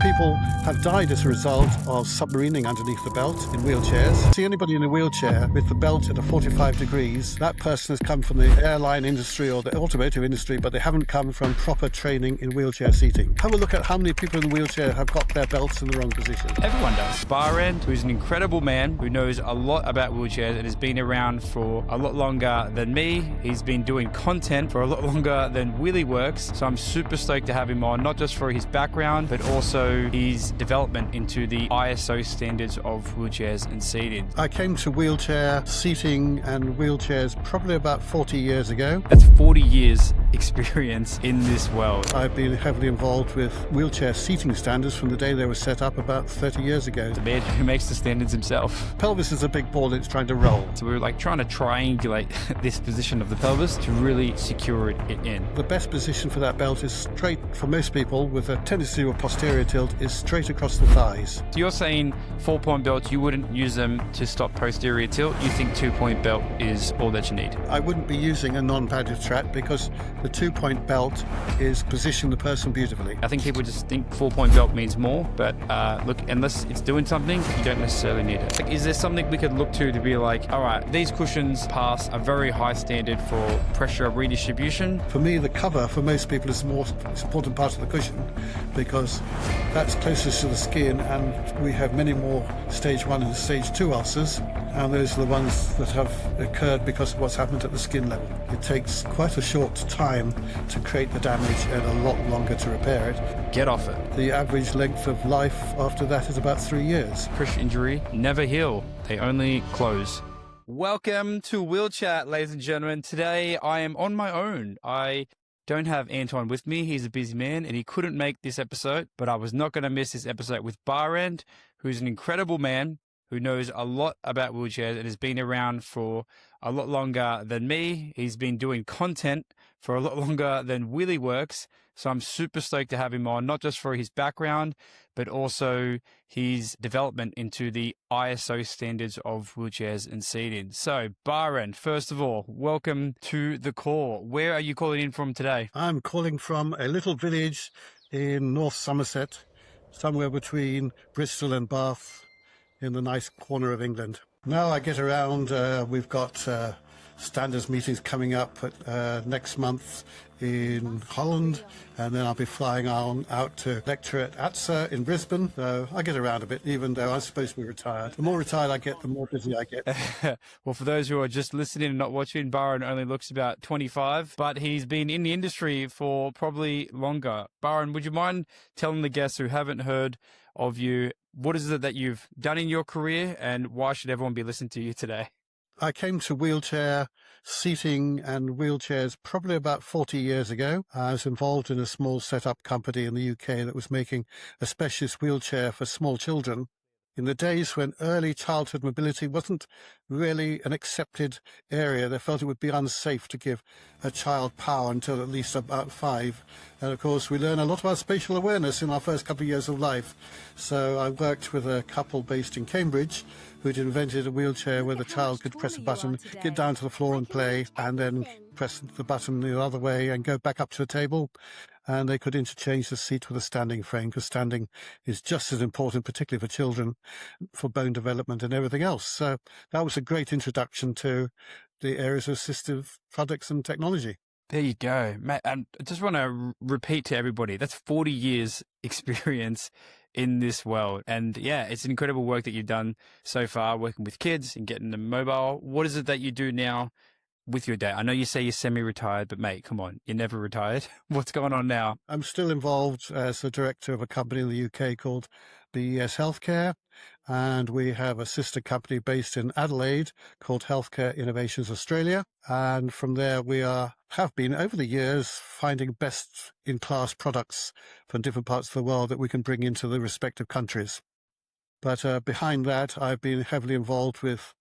people have died as a result of submarining underneath the belt in wheelchairs. See anybody in a wheelchair with the belt at a 45 degrees, that person has come from the airline industry or the automotive industry, but they haven't come from proper training in wheelchair seating. Have a look at how many people in a wheelchair have got their belts in the wrong position. Everyone does. Barend, who's an incredible man who knows a lot about wheelchairs and has been around for a lot longer than me. He's been doing content for a lot longer than Willie works. So I'm super stoked to have him on, not just for his background, but also his development into the ISO standards of wheelchairs and seating. I came to wheelchair seating and wheelchairs probably about 40 years ago. That's 40 years experience in this world. I've been heavily involved with wheelchair seating standards from the day they were set up about 30 years ago. The man who makes the standards himself. Pelvis is a big ball that's trying to roll. So we were like trying to triangulate this position of the pelvis to really secure it in. The best position for that belt is straight, for most people with a tendency to a posterior tilt, is straight across the thighs. So you're saying 4-point belts, you wouldn't use them to stop posterior tilt. You think 2-point belt is all that you need? I wouldn't be using a non-padded strap because the 2-point belt is positioning the person beautifully. I think people just think 4-point belt means more, but look, unless it's doing something, you don't necessarily need it. Like, is there something we could look to be like, all right, these cushions pass a very high standard for pressure redistribution? For me, the cover for most people is the most important part of the cushion because that's closest to the skin, and we have many more stage 1 and stage 2 ulcers, and those are the ones that have occurred because of what's happened at the skin level. It takes quite a short time to create the damage and a lot longer to repair it. Get off it. The average length of life after that is about 3 years. Crush injury never heal, they only close. Welcome to Wheel Chat, ladies and gentlemen. Today I am on my own. I don't have Anton with me. He's a busy man and he couldn't make this episode, but I was not going to miss this episode with Barend, who's an incredible man who knows a lot about wheelchairs and has been around for a lot longer than me. He's been doing content for a lot longer than Willie works. So I'm super stoked to have him on, not just for his background, but also his development into the ISO standards of wheelchairs and seating. So Barend, first of all, welcome to the call. Where are you calling in from today? I'm calling from a little village in North Somerset, somewhere between Bristol and Bath, in the nice corner of England. Now I get around, we've got standards meetings coming up next month in Holland, and then I'll be flying out to lecture at ATSA in Brisbane. So I get around a bit, even though I'm supposed to be retired. The more retired I get, the more busy I get. Well, for those who are just listening and not watching, Barend only looks about 25, but he's been in the industry for probably longer. Barend, would you mind telling the guests who haven't heard of you, what is it that you've done in your career and why should everyone be listening to you today? I came to wheelchair seating and wheelchairs probably about 40 years ago. I was involved in a small set-up company in the UK that was making a specialist wheelchair for small children in the days when early childhood mobility wasn't really an accepted area. They felt it would be unsafe to give a child power until at least about 5. And of course, we learn a lot about spatial awareness in our first couple of years of life. So I worked with a couple based in Cambridge who'd invented a wheelchair where the child could press a button, get down to the floor and play, and then press the button the other way and go back up to a table. And they could interchange the seat with a standing frame, because standing is just as important, particularly for children, for bone development and everything else. So that was a great introduction to the areas of assistive products and technology. There you go, Matt. I just want to repeat to everybody, that's 40 years experience in this world. And yeah, it's incredible work that you've done so far, working with kids and getting them mobile. What is it that you do now with your day? I know you say you're semi-retired, but mate, come on, you're never retired. What's going on now? I'm still involved as the director of a company in the UK called BES Healthcare, and we have a sister company based in Adelaide called Healthcare Innovations Australia. And from there, we have been over the years finding best-in-class products from different parts of the world that we can bring into the respective countries. But behind that, I've been heavily involved with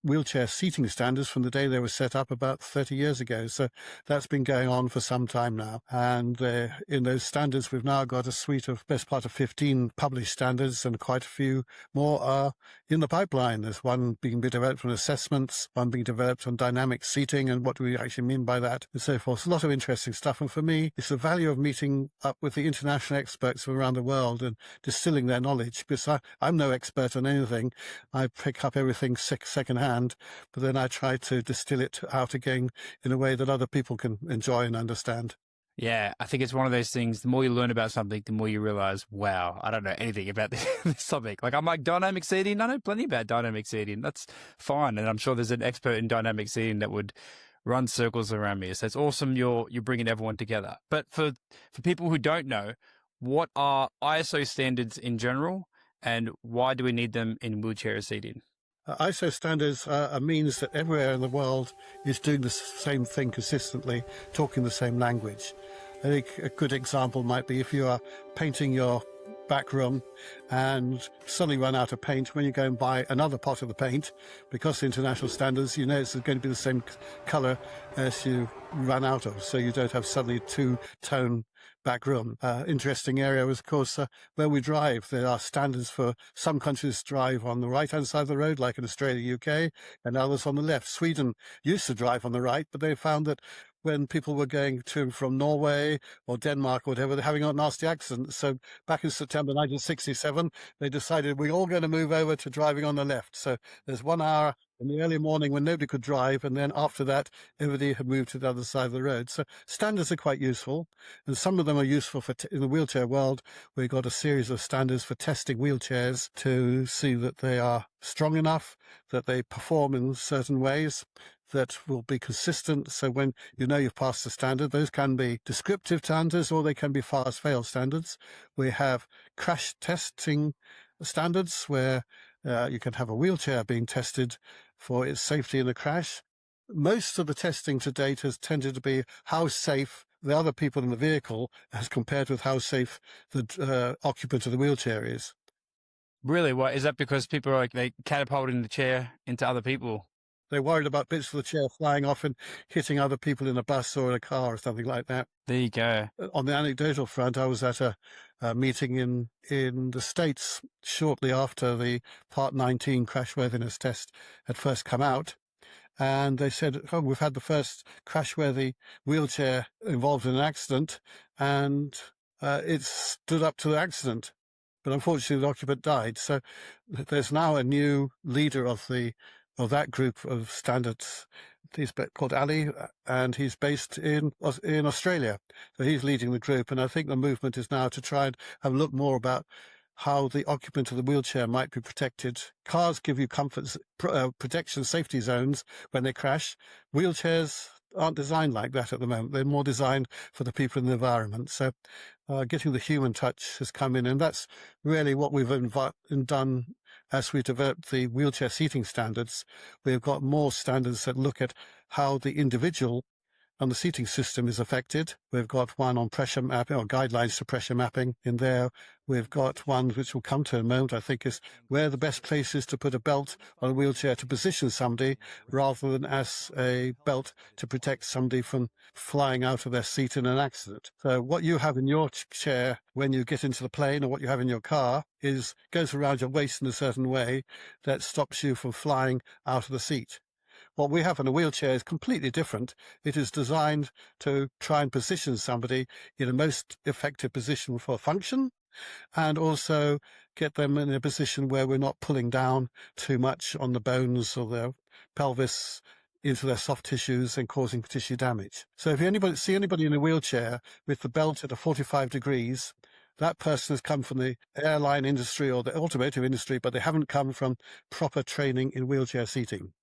wheelchair seating standards from the day they were set up about 30 years ago. So that's been going on for some time now. And in those standards, we've now got a suite of best part of 15 published standards, and quite a few more are in the pipeline. There's one being developed on assessments, one being developed on dynamic seating and what do we actually mean by that, and so forth. A lot of interesting stuff. And for me, it's the value of meeting up with the international experts from around the world and distilling their knowledge, because I'm no expert on anything. I pick up everything secondhand, but then I try to distill it out again in a way that other people can enjoy and understand. Yeah, I think it's one of those things, the more you learn about something, the more you realize, wow, I don't know anything about this topic. Like, I'm like, dynamic seating, I know plenty about dynamic seating. That's fine. And I'm sure there's an expert in dynamic seating that would run circles around me. So it's awesome you're bringing everyone together. But for people who don't know, what are ISO standards in general, and why do we need them in wheelchair seating? ISO standards are a means that everywhere in the world is doing the same thing consistently, talking the same language. I think a good example might be if you are painting your back room and suddenly run out of paint. When you go and buy another pot of the paint, because the international standards, you know it's going to be the same colour as you run out of, so you don't have suddenly two-tone back room. Interesting area was, of course, where we drive. There are standards for some countries drive on the right-hand side of the road, like in Australia, UK, and others on the left. Sweden used to drive on the right, but they found that when people were going to and from Norway or Denmark or whatever, they're having a nasty accident. So back in September 1967, they decided we're all going to move over to driving on the left. So there's 1 hour in the early morning when nobody could drive, and then after that, everybody had moved to the other side of the road. So standards are quite useful, and some of them are useful for in the wheelchair world. We've got a series of standards for testing wheelchairs to see that they are strong enough, that they perform in certain ways that will be consistent. So when you know you've passed the standard, those can be descriptive standards or they can be pass-fail standards. We have crash testing standards where you can have a wheelchair being tested for its safety in a crash. Most of the testing to date has tended to be how safe the other people in the vehicle as compared with how safe the occupant of the wheelchair is. Really? What is that? Because people are like, they catapulting the chair into other people? They're worried about bits of the chair flying off and hitting other people in a bus or in a car or something like that. There you go. On the anecdotal front, I was at a meeting in the States shortly after the Part 19 crashworthiness test had first come out. And they said, oh, we've had the first crashworthy wheelchair involved in an accident, and it stood up to the accident. But unfortunately, the occupant died. So there's now a new leader of that group of standards. He's called Ali, and he's based in Australia. So he's leading the group, and I think the movement is now to try and have a look more about how the occupant of the wheelchair might be protected. Cars give you comfort, protection, safety zones when they crash. Wheelchairs aren't designed like that at the moment. They're more designed for the people in the environment. So getting the human touch has come in, and that's really what we've done as we developed the wheelchair seating standards. We've got more standards that look at how the individual and the seating system is affected. We've got one on pressure mapping, or guidelines to pressure mapping in there. We've got one which will come to in a moment, I think, is where the best place is to put a belt on a wheelchair to position somebody rather than as a belt to protect somebody from flying out of their seat in an accident. So what you have in your chair when you get into the plane, or what you have in your car, goes around your waist in a certain way that stops you from flying out of the seat. What we have in a wheelchair is completely different. It is designed to try and position somebody in the most effective position for function, and also get them in a position where we're not pulling down too much on the bones or their pelvis into their soft tissues and causing tissue damage. So if you see anybody in a wheelchair with the belt at 45 degrees, that person has come from the airline industry or the automotive industry, but they haven't come from proper training in wheelchair seating.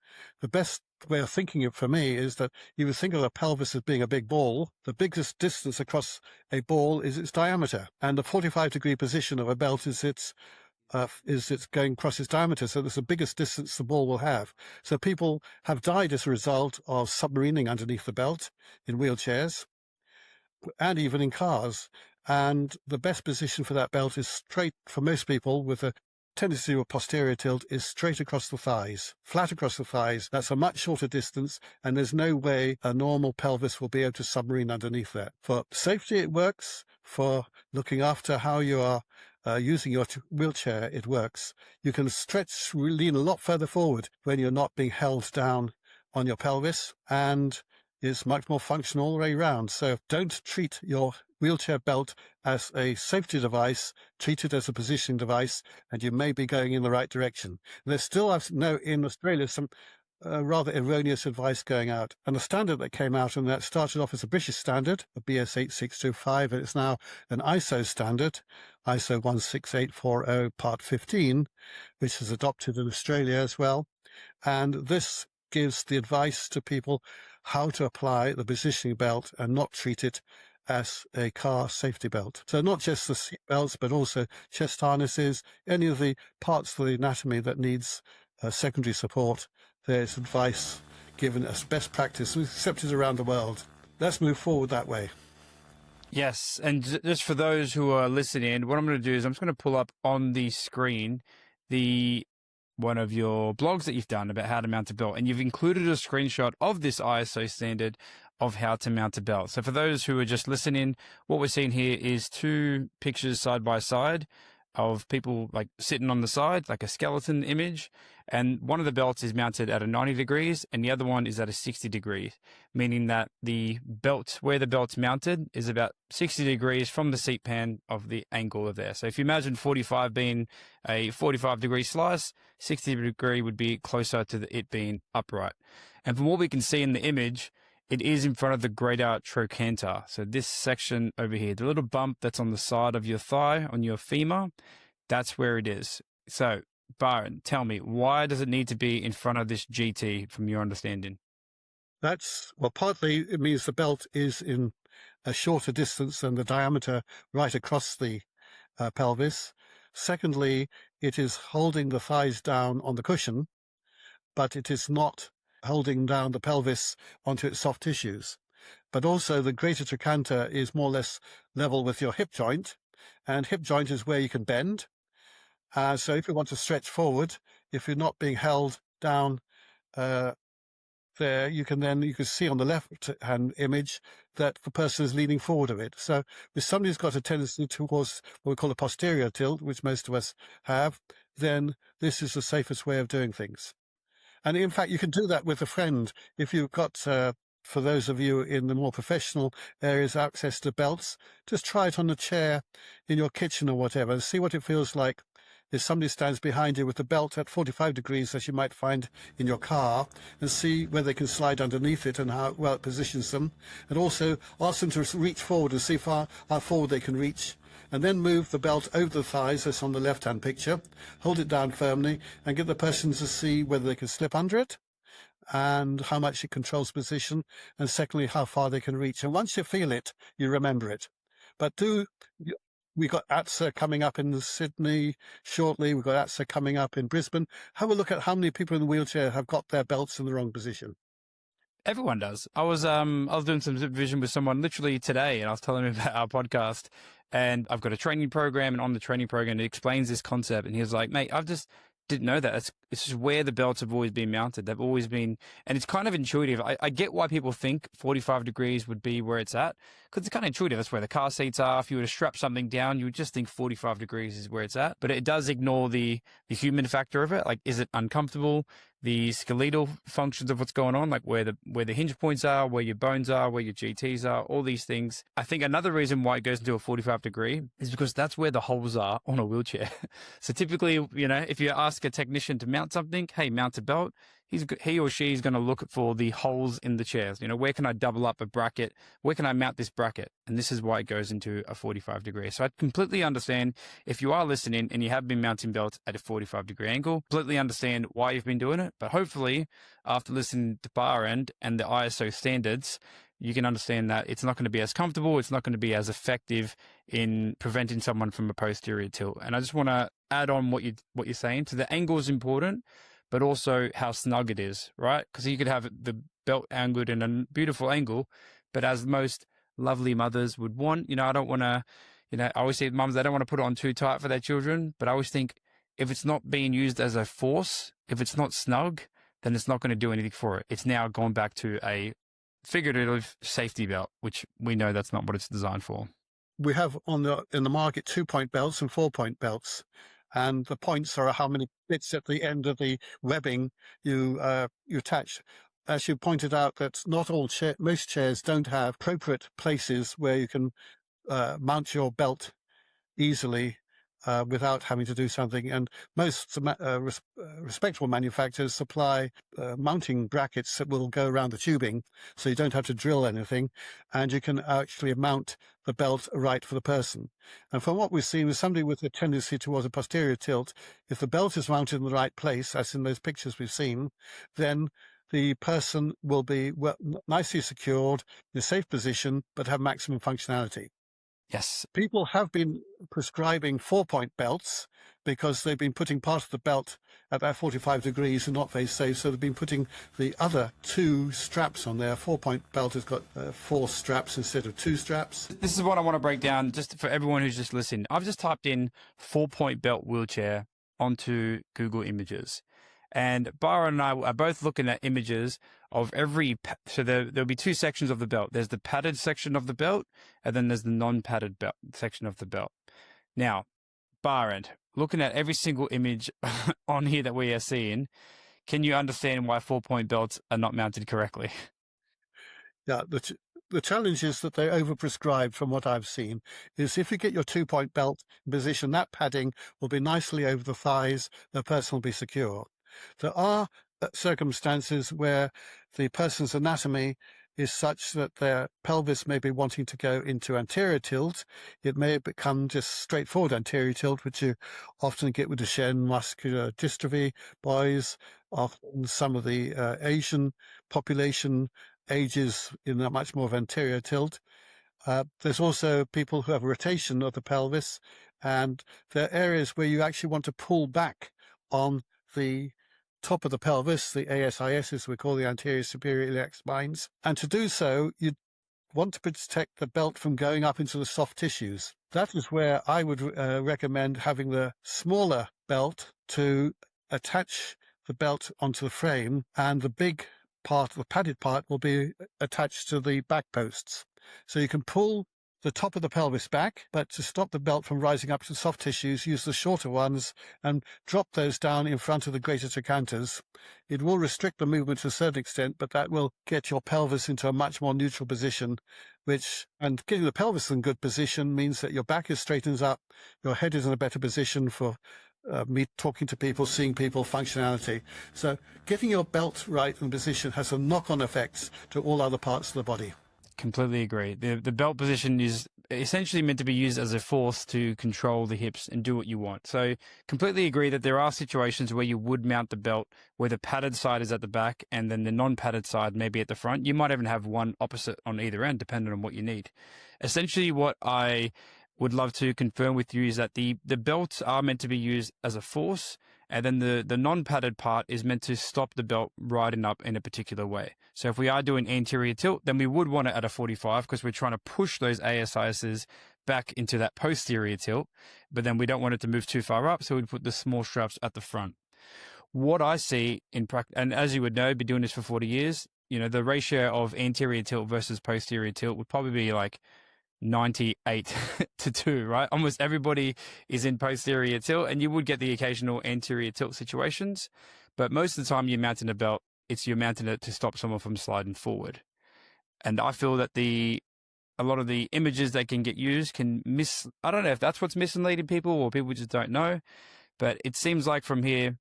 The best way of thinking it for me is that you would think of the pelvis as being a big ball. The biggest distance across a ball is its diameter, and the 45-degree position of a belt is it's going across its diameter, so that's the biggest distance the ball will have. So people have died as a result of submarining underneath the belt in wheelchairs and even in cars. And the best position for that belt is straight for most people with a tendency to a posterior tilt is straight across the thighs, flat across the thighs. That's a much shorter distance, and there's no way a normal pelvis will be able to submarine underneath that. For safety, it works. For looking after how you are using your wheelchair, it works. You can stretch, lean a lot further forward when you're not being held down on your pelvis, and is much more functional all the way around. So don't treat your wheelchair belt as a safety device, treat it as a positioning device, and you may be going in the right direction. And there's still, I know, in Australia, some rather erroneous advice going out. And the standard that came out, and that started off as a British standard, a BS 8625, and it's now an ISO standard, ISO 16840 Part 15, which is adopted in Australia as well. And this gives the advice to people how to apply the positioning belt and not treat it as a car safety belt. So not just the seat belts, but also chest harnesses, any of the parts of the anatomy that needs secondary support. There's advice given as best practice, accepted around the world. Let's move forward that way. Yes, and just for those who are listening, what I'm going to do is I'm just going to pull up on the screen one of your blogs that you've done about how to mount a belt, and you've included a screenshot of this ISO standard of how to mount a belt. So for those who are just listening, what we're seeing here is two pictures side by side of people like sitting on the side, like a skeleton image. And one of the belts is mounted at a 90 degrees and the other one is at a 60 degrees, meaning that the belt, where the belt's mounted, is about 60 degrees from the seat pan of the angle of there. So if you imagine 45 being a 45-degree slice, 60 degree would be closer to it being upright. And from what we can see in the image, it is in front of the greater trochanter. So this section over here, the little bump that's on the side of your thigh, on your femur, that's where it is. So, Barend, tell me, why does it need to be in front of this GT from your understanding? That's, well, partly it means the belt is in a shorter distance than the diameter right across the pelvis. Secondly, it is holding the thighs down on the cushion, but it is not holding down the pelvis onto its soft tissues. But also the greater trochanter is more or less level with your hip joint, and hip joint is where you can bend. So if you want to stretch forward, if you're not being held down there, you can see on the left-hand image that the person is leaning forward a bit. So if somebody's got a tendency towards what we call a posterior tilt, which most of us have, then this is the safest way of doing things. And in fact, you can do that with a friend. If you've got, for those of you in the more professional areas, access to belts, just try it on a chair in your kitchen or whatever, and see what it feels like if somebody stands behind you with the belt at 45 degrees, as you might find in your car, and see whether they can slide underneath it and how well it positions them. And also ask them to reach forward and see how forward they can reach. And then move the belt over the thighs, as on the left-hand picture, hold it down firmly, and get the person to see whether they can slip under it, and how much it controls position, and secondly, how far they can reach. And once you feel it, you remember it. But we've got ATSA coming up in Sydney shortly, we've got ATSA coming up in Brisbane. Have a look at how many people in the wheelchair have got their belts in the wrong position. Everyone does. I was doing some supervision with someone literally today, and I was telling him about our podcast. And I've got a training program, and on the training program, it explains this concept. And he was like, mate, I've just didn't know that. It's just where the belts have always been mounted. They've always been, and it's kind of intuitive. I get why people think 45 degrees would be where it's at, because it's kind of intuitive. That's where the car seats are. If you were to strap something down, you would just think 45 degrees is where it's at. But it does ignore the human factor of it. Like, is it uncomfortable? The skeletal functions of what's going on, like where the hinge points are, where your bones are, where your GTs are, all these things. I think another reason why it goes into a 45 degree is because that's where the holes are on a wheelchair. So typically, if you ask a technician to mount something, hey, mount a belt, he or she is going to look for the holes in the chairs. Where can I double up a bracket? Where can I mount this bracket? And this is why it goes into a 45 degree. So I completely understand if you are listening and you have been mounting belts at a 45 degree angle, completely understand why you've been doing it. But hopefully after listening to Barend and the ISO standards, you can understand that it's not going to be as comfortable. It's not going to be as effective in preventing someone from a posterior tilt. And I just want to add on what you're saying. So the angle is important, but also how snug it is, right? Because you could have the belt angled in a beautiful angle, but as most lovely mothers would want, I don't want to, I always see mums, they don't want to put it on too tight for their children, but I always think if it's not being used as a force, if it's not snug, then it's not going to do anything for it. It's now gone back to a figurative safety belt, which we know that's not what it's designed for. We have in the market 2-point belts and 4-point belts. And the points are how many bits at the end of the webbing you attach. As you pointed out, that not all most chairs don't have appropriate places where you can mount your belt easily without having to do something. And most respectable manufacturers supply mounting brackets that will go around the tubing, so you don't have to drill anything, and you can actually mount the belt right for the person. And from what we've seen with somebody with a tendency towards a posterior tilt, if the belt is mounted in the right place, as in those pictures we've seen, then the person will be nicely secured in a safe position, but have maximum functionality. Yes. People have been prescribing 4-point belts because they've been putting part of the belt at about 45 degrees and not very safe. So they've been putting the other 2 straps on there. 4-point belt has got 4 straps instead of 2 straps. This is what I want to break down just for everyone who's just listening. I've just typed in 4-point belt wheelchair onto Google Images. And Barend and I are both looking at images of so there'll be 2 sections of the belt. There's the padded section of the belt, and then there's the non-padded belt section of the belt. Now, Barend, looking at every single image on here that we are seeing, can you understand why 4-point belts are not mounted correctly? Yeah, the challenge is that they're overprescribed from what I've seen. Is if you get your 2-point belt in position, that padding will be nicely over the thighs, the person will be secure. There are circumstances where the person's anatomy is such that their pelvis may be wanting to go into anterior tilt. It may become just straightforward anterior tilt, which you often get with Duchenne muscular dystrophy. Boys, often some of the Asian population ages in a much more of anterior tilt. There's also people who have rotation of the pelvis, and there are areas where you actually want to pull back on the top of the pelvis, the ASIS, as we call the anterior superior iliac spines. And to do so, you want to protect the belt from going up into the soft tissues. That is where I would recommend having the smaller belt to attach the belt onto the frame, and the big part, the padded part, will be attached to the back posts. So you can pull the top of the pelvis back, but to stop the belt from rising up to soft tissues, use the shorter ones and drop those down in front of the greater trochanters. It will restrict the movement to a certain extent, but that will get your pelvis into a much more neutral position, and getting the pelvis in good position means that your back is straightens up, your head is in a better position for me talking to people, seeing people, functionality. So getting your belt right in position has a knock-on effects to all other parts of the body. Completely agree. The belt position is essentially meant to be used as a force to control the hips and do what you want. So completely agree that there are situations where you would mount the belt where the padded side is at the back and then the non-padded side may be at the front. You might even have one opposite on either end, depending on what you need. Essentially, what I would love to confirm with you is that the belts are meant to be used as a force, and then the non-padded part is meant to stop the belt riding up in a particular way. So if we are doing anterior tilt, then we would want it at a 45 because we're trying to push those ASISs back into that posterior tilt, but then we don't want it to move too far up, so we'd put the small straps at the front. What I see in practice, and as you would know, been doing this for 40 years, the ratio of anterior tilt versus posterior tilt would probably be like 98 to 2, right? Almost everybody is in posterior tilt, and you would get the occasional anterior tilt situations, but most of the time you're mounting a belt, you're mounting it to stop someone from sliding forward. And I feel that a lot of the images that can get used can I don't know if that's what's misleading people or people just don't know, but it seems like from here,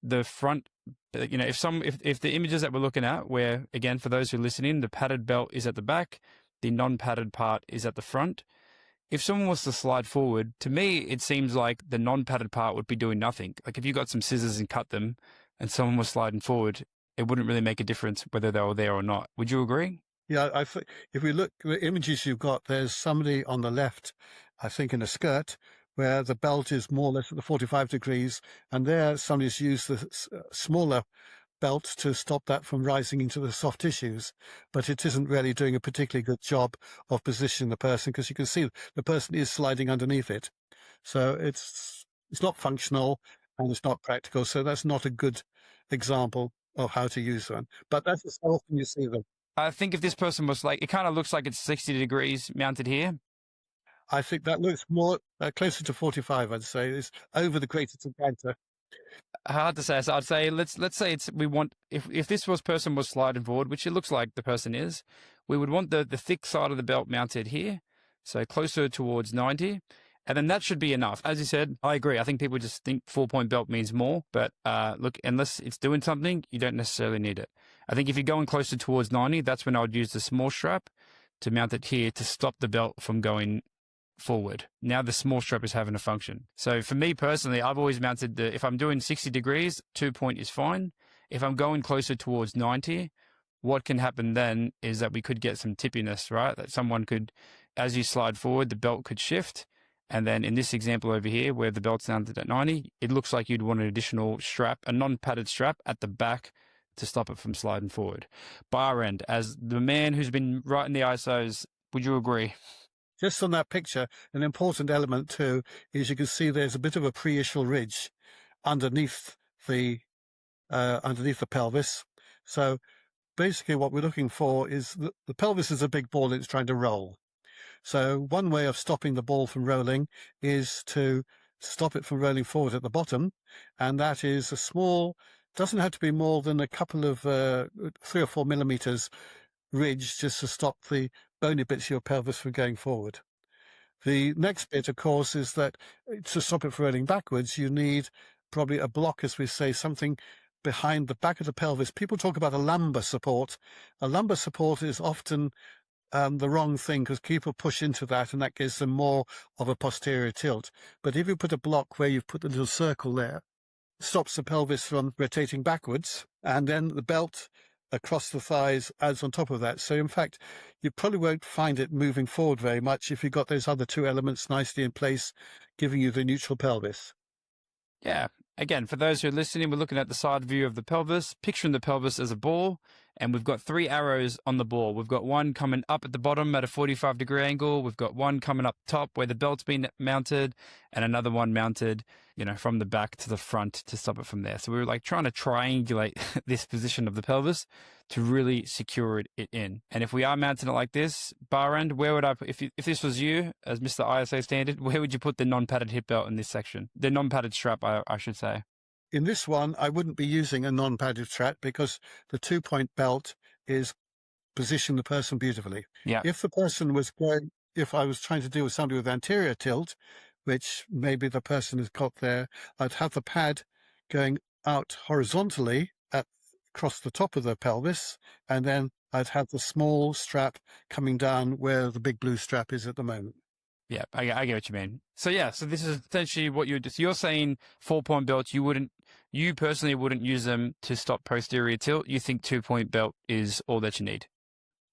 the front, if the images that we're looking at, where again, for those who are listening, the padded belt is at the back, the non-padded part is at the front. If someone was to slide forward, to me, it seems like the non-padded part would be doing nothing. Like if you got some scissors and cut them and someone was sliding forward, it wouldn't really make a difference whether they were there or not. Would you agree? Yeah, if we look at the images you've got, there's somebody on the left, I think in a skirt, where the belt is more or less at the 45 degrees, and there somebody's used the smaller belt to stop that from rising into the soft tissues, but it isn't really doing a particularly good job of positioning the person, because you can see the person is sliding underneath it. So it's not functional, and it's not practical. So that's not a good example of how to use one. But that's just how often you see them. I think if this person was like, it kind of looks like it's 60 degrees mounted here. I think that looks more closer to 45, I'd say. It's over the greater trochanter. Hard to say. So I'd say let's say we want if this person was sliding forward, which it looks like the person is, we would want the thick side of the belt mounted here, so closer towards 90, and then that should be enough. As you said, I agree. I think people just think 4-point belt means more, but look, unless it's doing something, you don't necessarily need it. I think if you're going closer towards 90, that's when I would use the small strap to mount it here to stop the belt from going forward. Now the small strap is having a function. So for me personally, I've always mounted if I'm doing 60 degrees, 2-point is fine. If I'm going closer towards 90, what can happen then is that we could get some tippiness, right? That someone could, as you slide forward, the belt could shift. And then in this example over here, where the belt's mounted at 90, it looks like you'd want an additional strap, a non-padded strap at the back to stop it from sliding forward. Barend, as the man who's been writing the ISOs, would you agree? Just on that picture, an important element too is you can see there's a bit of a pre-ischial ridge underneath the pelvis. So basically what we're looking for is the pelvis is a big ball that's trying to roll. So one way of stopping the ball from rolling is to stop it from rolling forward at the bottom, and that is a small, doesn't have to be more than a couple of 3 or 4 millimeters ridge just to stop the bony bits of your pelvis from going forward. The next bit, of course, is that to stop it from rolling backwards, you need probably a block, as we say, something behind the back of the pelvis. People talk about a lumbar support. A lumbar support is often the wrong thing because people push into that and that gives them more of a posterior tilt. But if you put a block where you've put the little circle there, stops the pelvis from rotating backwards, and then the belt across the thighs adds on top of that. So in fact, you probably won't find it moving forward very much if you've got those other two elements nicely in place, giving you the neutral pelvis. Yeah. Again, for those who are listening, we're looking at the side view of the pelvis, picturing the pelvis as a ball, and we've got 3 arrows on the ball. We've got one coming up at the bottom at a 45-degree angle. We've got one coming up top where the belt's been mounted, and another one mounted, from the back to the front to stop it from there. So we were like trying to triangulate this position of the pelvis to really secure it in. And if we are mounting it like this, Barend, where would I put, if this was you as Mr. ISO standard, where would you put the non-padded hip belt in this section? The non-padded strap, I should say. In this one, I wouldn't be using a non-padded strap because the 2-point belt is position the person beautifully. Yeah. If the person was going, if I was trying to deal with somebody with anterior tilt, which maybe the person has got there, I'd have the pad going out horizontally across the top of the pelvis, and then I'd have the small strap coming down where the big blue strap is at the moment. Yeah, I get what you mean. So this is essentially what you're saying 4-point belts, you personally wouldn't use them to stop posterior tilt. You think 2-point belt is all that you need.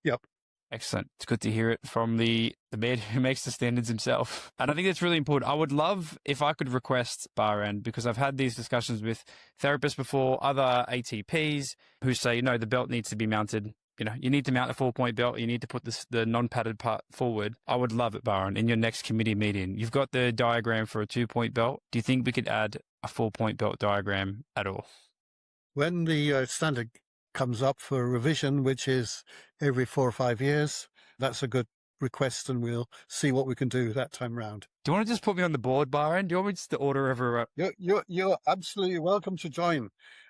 Yep. Excellent. It's good to hear it from the man who makes the standards himself. And I think that's really important. I would love if I could request Barend, because I've had these discussions with therapists before, other ATPs who say, no, the belt needs to be mounted. You need to mount a 4-point belt. You need to put the non-padded part forward. I would love it, Barend, in your next committee meeting. You've got the diagram for a 2-point belt. Do you think we could add a 4-point belt diagram at all? When the standard comes up for revision, which is every 4 or 5 years, that's a good request, and we'll see what we can do that time round. Do you want to just put me on the board, Barend? Do you want me just to order everywhere? You're absolutely welcome to join.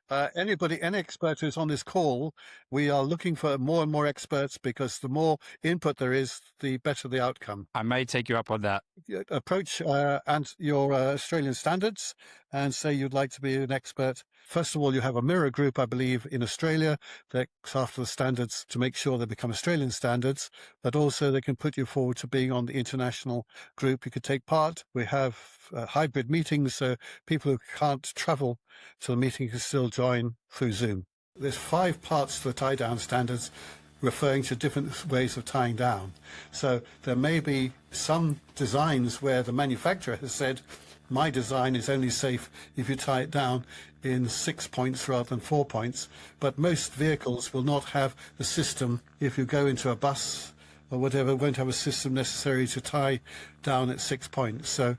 Any expert who's on this call, we are looking for more and more experts because the more input there is, the better the outcome. I may take you up on that. Approach and your Australian standards and say you'd like to be an expert. First of all, you have a mirror group, I believe, in Australia that looks after the standards to make sure they become Australian standards, but also they can put you forward to being on the international group. You could take part. We have hybrid meetings, so people who can't travel to the meeting can still join through Zoom. There's 5 parts to the tie-down standards referring to different ways of tying down. So there may be some designs where the manufacturer has said, my design is only safe if you tie it down in 6 points rather than 4 points. But most vehicles will not have the system. If you go into a bus or whatever, won't have a system necessary to tie down at 6 points. So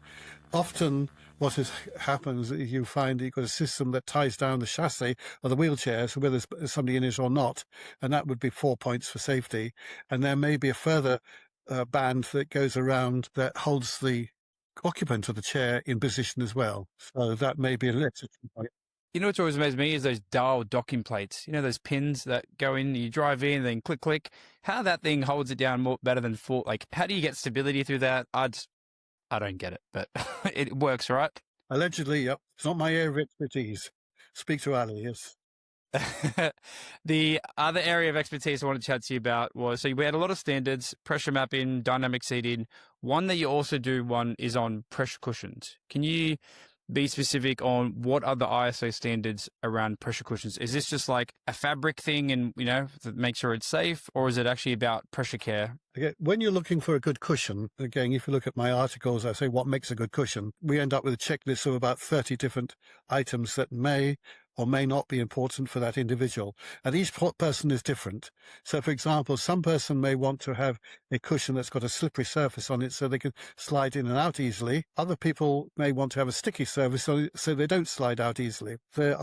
often happens is you find you've got a system that ties down the chassis of the wheelchair, so whether there's somebody in it or not, and that would be 4 points for safety. And there may be a further band that goes around that holds the occupant of the chair in position as well. So that may be an extra point. You know what's always amazed me is those dial docking plates. You know those pins that go in, you drive in, then click, click. How that thing holds it down better than full. Like, how do you get stability through that? I don't get it, but it works, right? Allegedly, yep. It's not my area of expertise. Speak to Ali, yes. The other area of expertise I wanted to chat to you about was, so we had a lot of standards, pressure mapping, dynamic seating. One that you also do one is on pressure cushions. Can you be specific on what are the ISO standards around pressure cushions? Is this just like a fabric thing and, you know, to make sure it's safe, or is it actually about pressure care? Okay, when you're looking for a good cushion, again, if you look at my articles, I say what makes a good cushion. We end up with a checklist of about 30 different items that may or may not be important for that individual. And each person is different. So, for example, some person may want to have a cushion that's got a slippery surface on it so they can slide in and out easily. Other people may want to have a sticky surface on it so they don't slide out easily. There's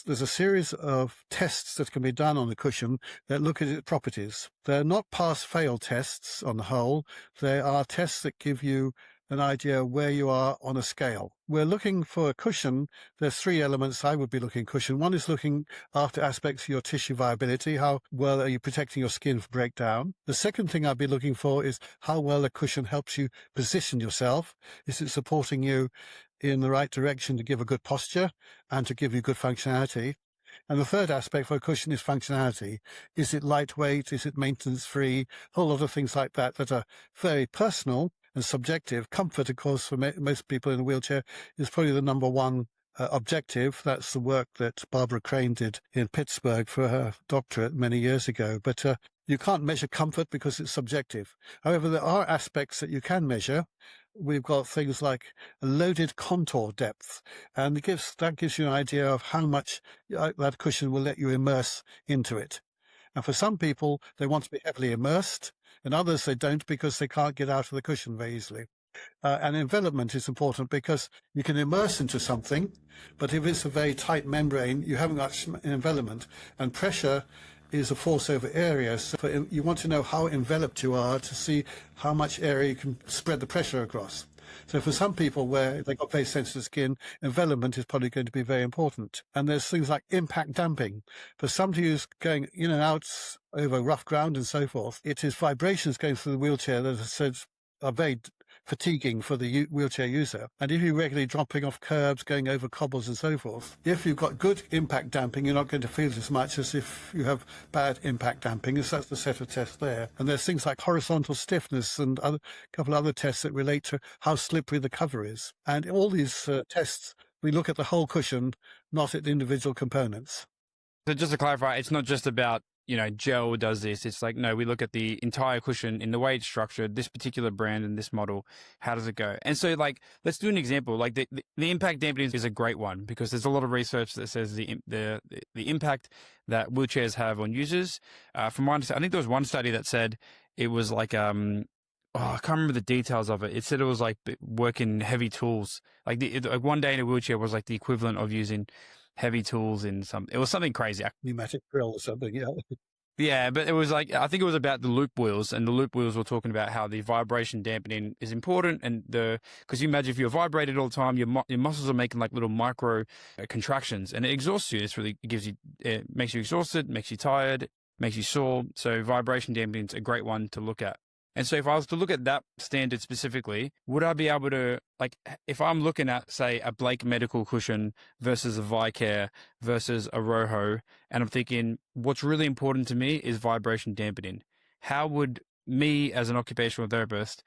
a series of tests that can be done on the cushion that look at its properties. They're not pass-fail tests on the whole. They are tests that give you an idea where you are on a scale. We're looking for a cushion. There's three elements I would be looking cushion. One is looking after aspects of your tissue viability. How well are you protecting your skin from breakdown? The second thing I'd be looking for is how well a cushion helps you position yourself. Is it supporting you in the right direction to give a good posture and to give you good functionality? And the third aspect for a cushion is functionality. Is it lightweight? Is it maintenance-free? A whole lot of things like that that are very personal and subjective. Comfort, of course, for most people in a wheelchair is probably the number one objective. That's the work that Barbara Crane did in Pittsburgh for her doctorate many years ago. But you can't measure comfort because it's subjective. However, there are aspects that you can measure. We've got things like loaded contour depth, and that gives you an idea of how much that cushion will let you immerse into it. And for some people, they want to be heavily immersed, and others they don't because they can't get out of the cushion very easily. And envelopment is important because you can immerse into something, but if it's a very tight membrane, you haven't got envelopment, and pressure is a force over area. So you want to know how enveloped you are to see how much area you can spread the pressure across. So for some people where they've got very sensitive skin, envelopment is probably going to be very important. And there's things like impact damping. For somebody who's going in and out over rough ground and so forth, it is vibrations going through the wheelchair that, as I said, are very fatiguing for the wheelchair user. And if you're regularly dropping off curbs, going over cobbles and so forth, if you've got good impact damping, you're not going to feel it as much as if you have bad impact damping. So that's the set of tests there. And there's things like horizontal stiffness and a couple of other tests that relate to how slippery the cover is. And all these tests, we look at the whole cushion, not at individual components. So just to clarify, it's not just about, you know, gel does this. It's like, no, we look at the entire cushion in the way it's structured, this particular brand and this model, how does it go? And so, like, let's do an example. Like the impact dampening is a great one because there's a lot of research that says the impact that wheelchairs have on users. From my understanding, I think there was one study that said it was like, I can't remember the details of it. It said it was like working heavy tools. Like one day in a wheelchair was like the equivalent of using heavy tools in it was something crazy. Pneumatic drill or something, yeah. Yeah, but it was like, I think it was about the loop wheels, and the loop wheels were talking about how the vibration dampening is important. And because you imagine if you're vibrated all the time, your muscles are making like little micro contractions, and it exhausts you. It makes you exhausted, makes you tired, makes you sore. So vibration dampening is a great one to look at. And so if I was to look at that standard specifically, would I be able to, like, if I'm looking at, say, a Blake medical cushion versus a Vicare versus a Roho, and I'm thinking what's really important to me is vibration dampening, how would me as an occupational therapist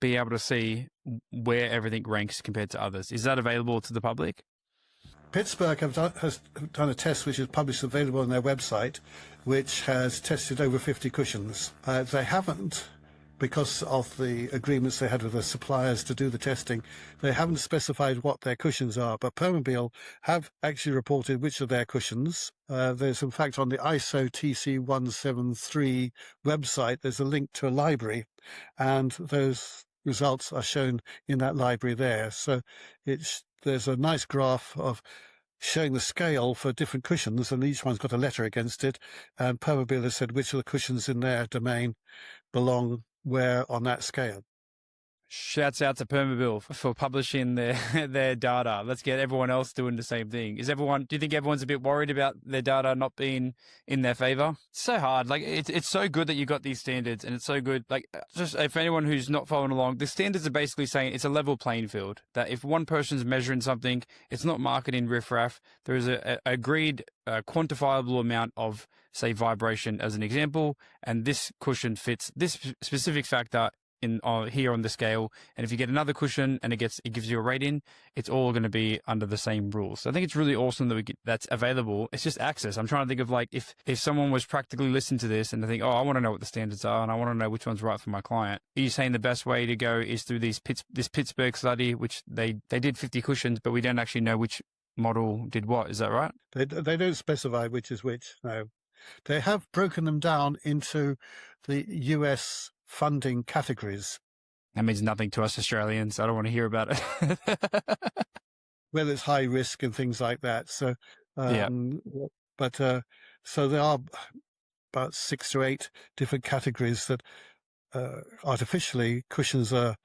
be able to see where everything ranks compared to others? Is that available to the public? Pittsburgh has done a test which is published available on their website, which has tested over 50 cushions. They haven't, because of the agreements they had with the suppliers to do the testing, they haven't specified what their cushions are, but Permobil have actually reported which are their cushions. There's, in fact, on the ISO TC173 website, there's a link to a library, and those results are shown in that library there. So there's a nice graph of showing the scale for different cushions, and each one's got a letter against it, and Permobil has said which of the cushions in their domain belong where on that scale. Shouts out to Permobil for publishing their their data. Let's get everyone else doing the same thing. Do you think everyone's a bit worried about their data not being in their favor? It's so hard. Like it's so good that you got these standards, and it's so good. Like, just if anyone who's not following along, the standards are basically saying it's a level playing field. That if one person's measuring something, it's not marketing riffraff. There is a agreed quantifiable amount of, say, vibration as an example, and this cushion fits this specific factor here on the scale. And if you get another cushion and it gives you a rating, it's all going to be under the same rules. So I think it's really awesome that that's available. It's just access. I'm trying to think of, like, if someone was practically listening to this and they think, oh, I want to know what the standards are and I want to know which one's right for my client. Are you saying the best way to go is through this Pittsburgh study, which they did 50 cushions, but we don't actually know which model did what? Is that right? They don't specify which is which. No, they have broken them down into the US funding categories. That means nothing to us Australians. I don't want to hear about it. Whether it's high risk and things like that. So, yeah. But so there are about 6 to 8 different categories that artificially cushions are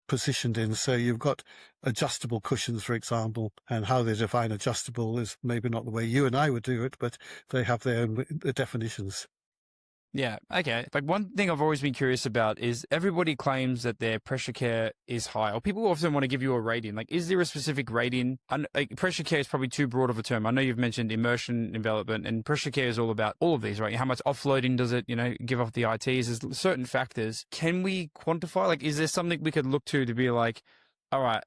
positioned in. So you've got adjustable cushions, for example, and how they define adjustable is maybe not the way you and I would do it, but they have their own definitions. Yeah, okay. Like, one thing I've always been curious about is everybody claims that their pressure care is high, or people often want to give you a rating. Like, is there a specific rating? Like, pressure care is probably too broad of a term. I know you've mentioned immersion development, and pressure care is all about all of these, right? How much offloading does it, give off the ITs? There's certain factors. Can we quantify? Like, is there something we could look to be like, all right,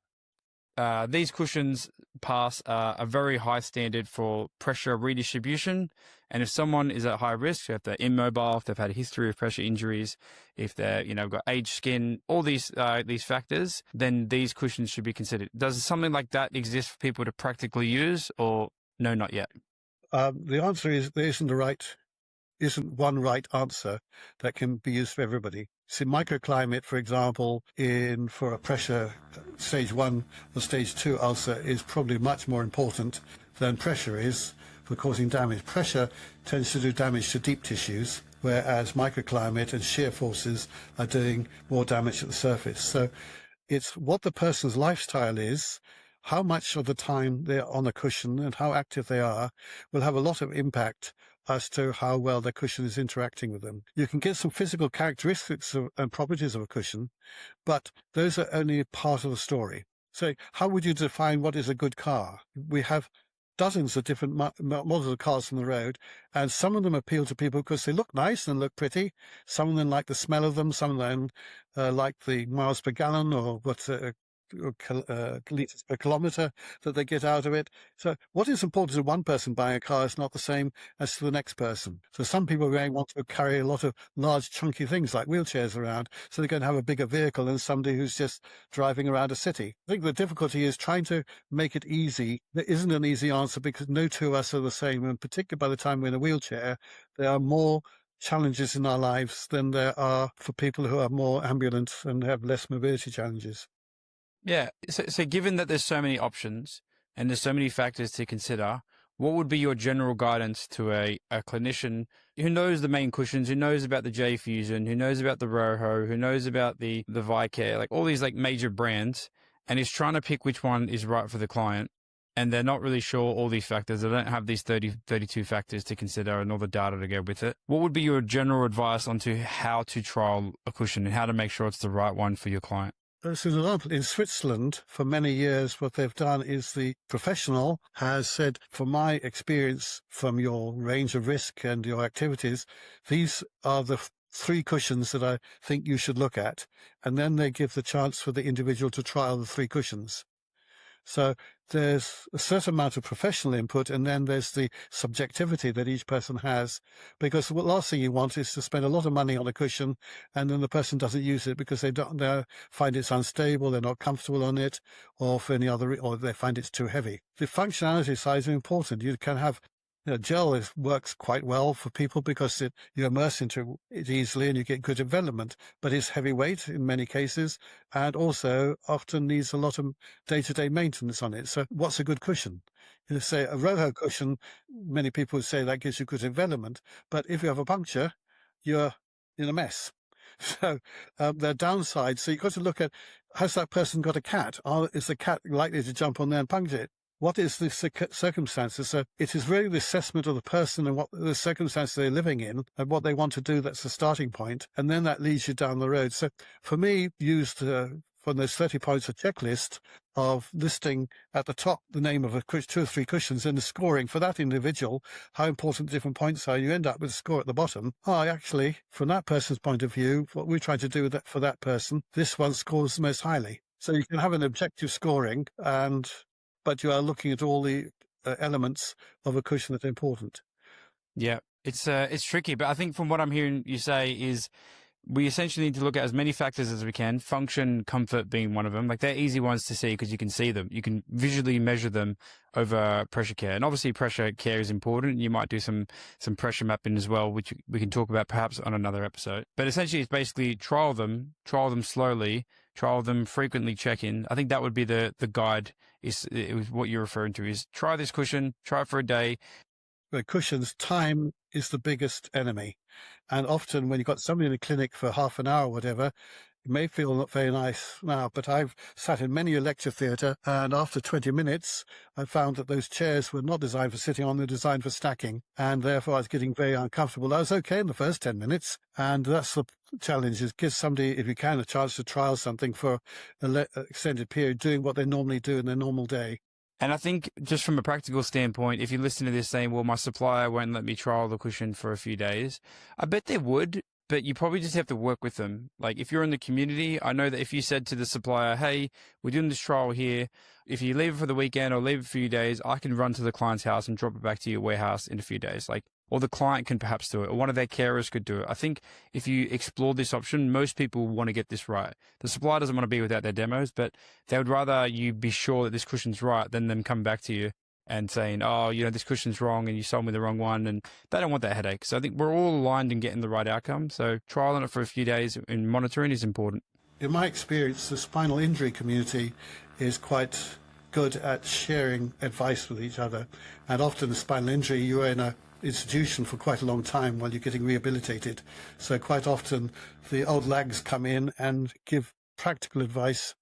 these cushions pass a very high standard for pressure redistribution. And if someone is at high risk, if they're immobile, if they've had a history of pressure injuries, if they're, got aged skin, all these factors, then these cushions should be considered. Does something like that exist for people to practically use, or no, not yet? The answer is there isn't one right answer that can be used for everybody. So microclimate, for example, for a pressure stage 1 or stage 2 ulcer is probably much more important than pressure is for causing damage. Pressure tends to do damage to deep tissues, whereas microclimate and shear forces are doing more damage at the surface. So it's what the person's lifestyle is, how much of the time they're on a cushion and how active they are will have a lot of impact as to how well the cushion is interacting with them. You can get some physical characteristics and properties of a cushion, but those are only part of the story. So how would you define what is a good car? We have dozens of different models of cars on the road, and some of them appeal to people because they look nice and look pretty. Some of them like the smell of them. Some of them like the miles per gallon or litres per kilometre that they get out of it. So what is important to one person buying a car is not the same as to the next person. So some people may want to carry a lot of large chunky things like wheelchairs around, so they're going to have a bigger vehicle than somebody who's just driving around a city. I think the difficulty is trying to make it easy. There isn't an easy answer because no two of us are the same, and particularly by the time we're in a wheelchair, there are more challenges in our lives than there are for people who are more ambulant and have less mobility challenges. Yeah. So given that there's so many options and there's so many factors to consider, what would be your general guidance to a clinician who knows the main cushions, who knows about the J Fusion, who knows about the Roho, who knows about the Vicare, like all these like major brands, and is trying to pick which one is right for the client, and they're not really sure all these factors. They don't have these 32 factors to consider and all the data to go with it. What would be your general advice onto how to trial a cushion and how to make sure it's the right one for your client? As an example, in Switzerland, for many years, what they've done is the professional has said, from my experience, from your range of risk and your activities, these are the 3 cushions that I think you should look at. And then they give the chance for the individual to trial the 3 cushions. So there's a certain amount of professional input, and then there's the subjectivity that each person has, because the last thing you want is to spend a lot of money on a cushion and then the person doesn't use it because they find it's unstable, they're not comfortable on it, or for any other, or they find it's too heavy. The functionality side is important. You can have Gel works quite well for people because you immerse into it easily and you get good development, but it's heavyweight in many cases and also often needs a lot of day-to-day maintenance on it. So what's a good cushion? Say a Roho cushion, many people would say that gives you good development, but if you have a puncture, you're in a mess. So there are downsides. So you've got to look at, has that person got a cat? Is the cat likely to jump on there and puncture it? What is the circumstances? So it is really the assessment of the person and what the circumstances they're living in and what they want to do. That's the starting point. And then that leads you down the road. So for me, used from those 30 points, a checklist of listing at the top the name of two or three cushions and the scoring for that individual, how important different points are. You end up with a score at the bottom. Actually, from that person's point of view, what we're trying to do for that person, this one scores the most highly. So you can have an objective scoring but you are looking at all the elements of a cushion that are important. Yeah, it's tricky, but I think from what I'm hearing you say is we essentially need to look at as many factors as we can, function, comfort being one of them. Like they're easy ones to see because you can see them. You can visually measure them over pressure care. And obviously pressure care is important. You might do some pressure mapping as well, which we can talk about perhaps on another episode. But essentially it's basically trial them slowly, trial them frequently, check in. I think that would be the guide is what you're referring to is try this cushion, try it for a day. With cushions, time is the biggest enemy. And often when you've got somebody in a clinic for half an hour or whatever, it may feel not very nice now, but I've sat in many a lecture theatre, and after 20 minutes, I found that those chairs were not designed for sitting on, they're designed for stacking, and therefore I was getting very uncomfortable. I was okay in the first 10 minutes, and that's the challenge, is give somebody, if you can, a chance to trial something for an extended period, doing what they normally do in their normal day. And I think just from a practical standpoint, if you listen to this saying, well, my supplier won't let me trial the cushion for a few days, I bet they would, but you probably just have to work with them. Like if you're in the community, I know that if you said to the supplier, hey, we're doing this trial here, if you leave it for the weekend or leave it for a few days, I can run to the client's house and drop it back to your warehouse in a few days. Or the client can perhaps do it, or one of their carers could do it. I think if you explore this option, most people want to get this right. The supplier doesn't want to be without their demos, but they would rather you be sure that this cushion's right than them come back to you and saying, oh, this cushion's wrong and you sold me the wrong one. And they don't want that headache. So I think we're all aligned in getting the right outcome. So trialing it for a few days and monitoring is important. In my experience, the spinal injury community is quite good at sharing advice with each other. And often the spinal injury, you're in a institution for quite a long time while you're getting rehabilitated. So quite often the old lags come in and give practical advice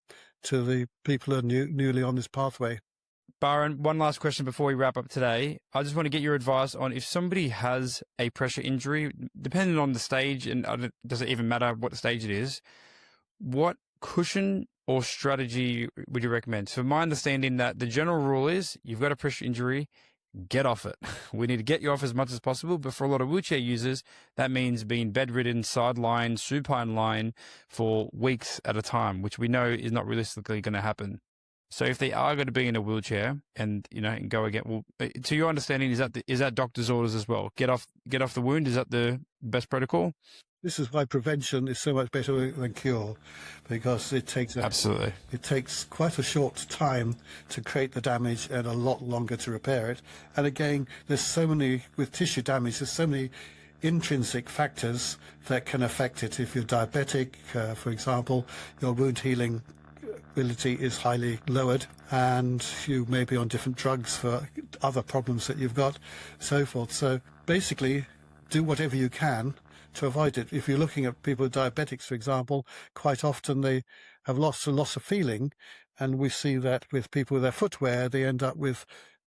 to the people who are newly on this pathway. Barend, one last question before we wrap up today. I just want to get your advice on if somebody has a pressure injury, depending on the stage, and does it even matter what stage it is, what cushion or strategy would you recommend? So my understanding that the general rule is you've got a pressure injury, get off it. We need to get you off as much as possible. But for a lot of wheelchair users, that means being bedridden, sidelined, supine line for weeks at a time, which we know is not realistically going to happen. So if they are going to be in a wheelchair and go again, well, to your understanding, is that doctor's orders as well? Get off the wound. Is that the best protocol? This is why prevention is so much better than cure, because it takes absolutely. It takes quite a short time to create the damage and a lot longer to repair it. And again, there's so many with tissue damage. There's so many intrinsic factors that can affect it. If you're diabetic, for example, your wound healing ability is highly lowered, and you may be on different drugs for other problems that you've got, so forth. So basically, do whatever you can to avoid it. If you're looking at people with diabetics, for example, quite often they have lost a loss of feeling, and we see that with people with their footwear, they end up with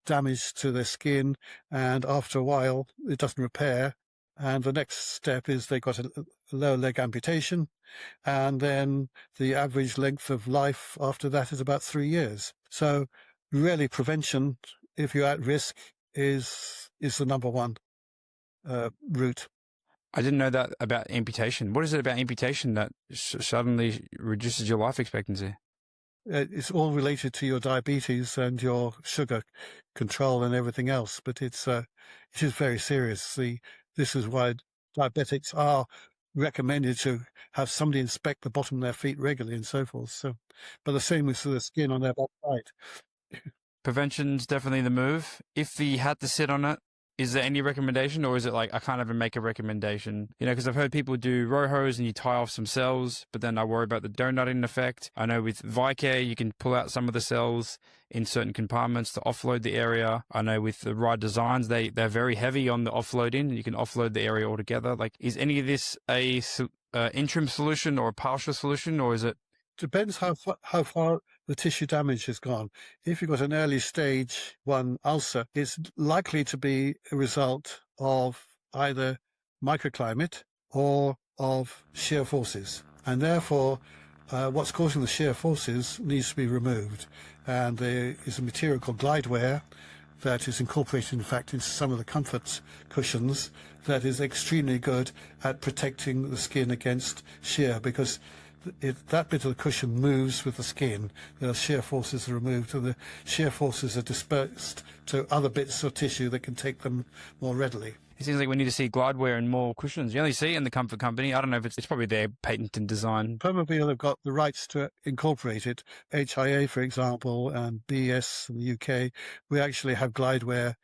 damage to their skin, and after a while it doesn't repair, and the next step is they got a lower leg amputation, and then the average length of life after that is about 3 years. So really prevention, if you're at risk, is the number one route. I didn't know that about amputation. What is it about amputation that suddenly reduces your life expectancy? It's all related to your diabetes and your sugar control and everything else, but it is very serious. This is why diabetics are recommended to have somebody inspect the bottom of their feet regularly and so forth. So, but the same with the skin on their backside. Prevention's definitely the move. If you had to sit on it, Is there any recommendation, or is it like I can't even make a recommendation? You know, because I've heard people do row hose and you tie off some cells, but then I worry about the donutting effect. I know with Vicare, you can pull out some of the cells in certain compartments to offload the area. I know with the right designs, they're very heavy on the offloading, and you can offload the area altogether. Like, is any of this a interim solution or a partial solution, or is it? Depends how far the tissue damage has gone. If you've got an early stage 1 ulcer, it's likely to be a result of either microclimate or of shear forces. And therefore, what's causing the shear forces needs to be removed. And there is a material called glideware that is incorporated, in fact, into some of the comfort cushions that is extremely good at protecting the skin against shear, because if that bit of the cushion moves with the skin, the shear forces are removed, and the shear forces are dispersed to other bits of tissue that can take them more readily. It seems like we need to see glideware and more cushions. You only see it in the comfort company. I don't know if it's probably their patent and design. Permobil have got the rights to incorporate it. HIA, for example, and BS in the UK, we actually have glideware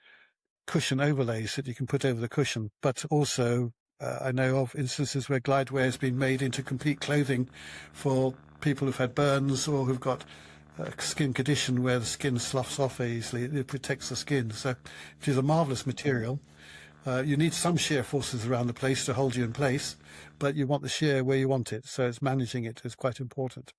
cushion overlays that you can put over the cushion, but also I know of instances where glideware has been made into complete clothing for people who've had burns or who've got a skin condition where the skin sloughs off easily. It protects the skin. So it is a marvellous material. You need some shear forces around the place to hold you in place, but you want the shear where you want it. So it's managing it is quite important.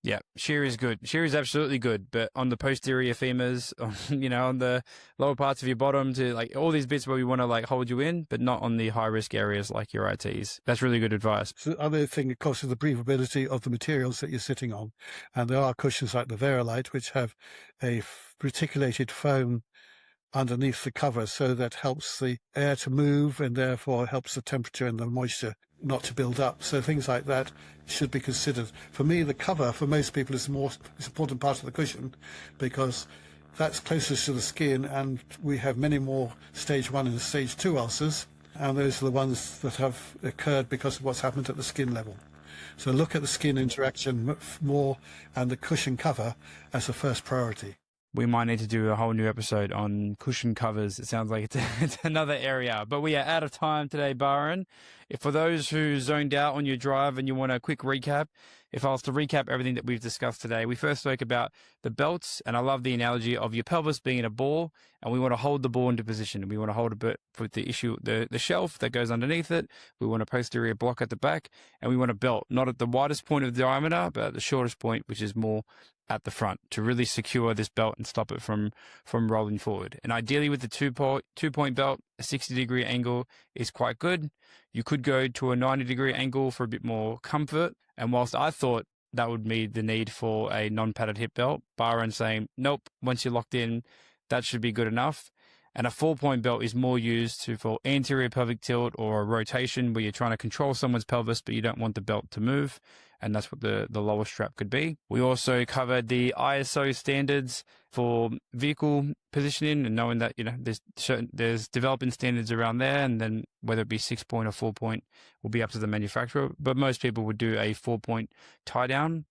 Yeah, shear is good. Shear is absolutely good, but on the posterior femurs, on the lower parts of your bottom, to like all these bits where we want to like hold you in, but not on the high risk areas like your ITs. That's really good advice. So the other thing, of course, is the breathability of the materials that you're sitting on. And there are cushions like the Verolite, which have a reticulated foam underneath the cover, so that helps the air to move and therefore helps the temperature and the moisture not to build up. So things like that should be considered. For me, the cover for most people is the most important part of the cushion, because that's closest to the skin, and we have many more stage 1 and stage 2 ulcers, and those are the ones that have occurred because of what's happened at the skin level. So look at the skin interaction more and the cushion cover as the first priority. We might need to do a whole new episode on cushion covers. It sounds like it's another area. But we are out of time today, Barend. If for those who zoned out on your drive and you want a quick recap, if I was to recap everything that we've discussed today, we first spoke about the belts, and I love the analogy of your pelvis being in a ball, and we want to hold the ball into position. We want to hold a bit with the issue, the shelf that goes underneath it. We want a posterior block at the back, and we want a belt, not at the widest point of the diameter, but at the shortest point, which is more at the front, to really secure this belt and stop it from rolling forward. And ideally with the two-point belt, a 60-degree angle is quite good. You could go to a 90-degree angle for a bit more comfort. And whilst I thought that would mean the need for a non-padded hip belt, Barend saying, nope, once you're locked in, that should be good enough. And a 4-point belt is more used for anterior pelvic tilt or a rotation where you're trying to control someone's pelvis, but you don't want the belt to move. And that's what the lower strap could be. We also covered the ISO standards for vehicle positioning, and knowing that, there's developing standards around there, and then whether it be 6-point or 4-point will be up to the manufacturer. But most people would do a 4-point tie down.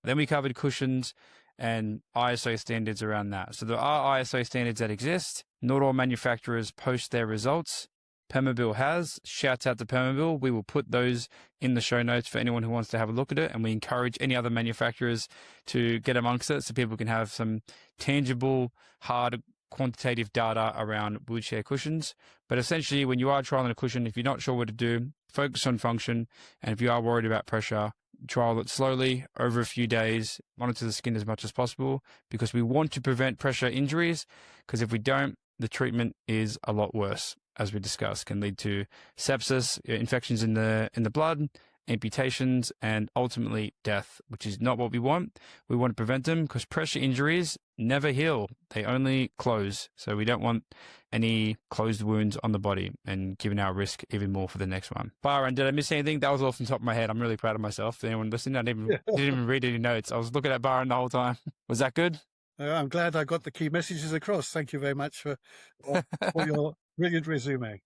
Then we covered cushions and ISO standards around that. So there are ISO standards that exist. Not all manufacturers post their results. Permobil has. Shouts out to Permobil. We will put those in the show notes for anyone who wants to have a look at it, and we encourage any other manufacturers to get amongst it so people can have some tangible, hard, quantitative data around wheelchair cushions. But essentially, when you are trialing a cushion, if you're not sure what to do, focus on function, and if you are worried about pressure, trial it slowly over a few days, monitor the skin as much as possible, because we want to prevent pressure injuries, because if we don't, the treatment is a lot worse, as we discussed, can lead to sepsis, infections in the blood, amputations, and ultimately death, which is not what we want. We want to prevent them, because pressure injuries never heal. They only close. So we don't want any closed wounds on the body, and giving our risk even more for the next one. Barend, did I miss anything? That was off the top of my head. I'm really proud of myself. Anyone listening? I didn't even read any notes. I was looking at Barend the whole time. Was that good? I'm glad I got the key messages across. Thank you very much for your brilliant resume.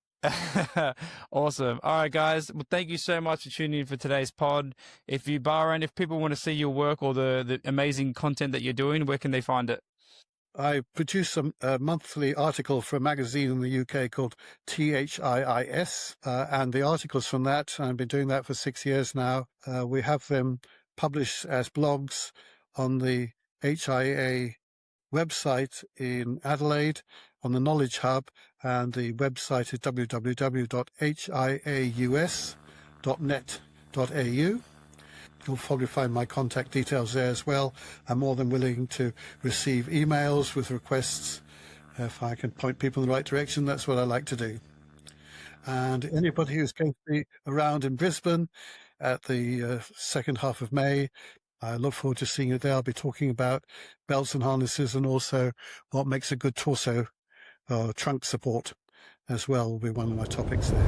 Awesome. All right, guys. Well, thank you so much for tuning in for today's pod. If people want to see your work or the amazing content that you're doing, where can they find it? I produce a monthly article for a magazine in the UK called THIIS, and the articles from that, I've been doing that for 6 years now. We have them published as blogs on the HIA website in Adelaide, on the Knowledge Hub, and the website is www.hiaus.net.au. You'll probably find my contact details there as well. I'm more than willing to receive emails with requests. If I can point people in the right direction, that's what I like to do. And anybody who's going to be around in Brisbane at the second half of May, I look forward to seeing you there. I'll be talking about belts and harnesses, and also what makes a good torso or trunk support as well will be one of my topics there.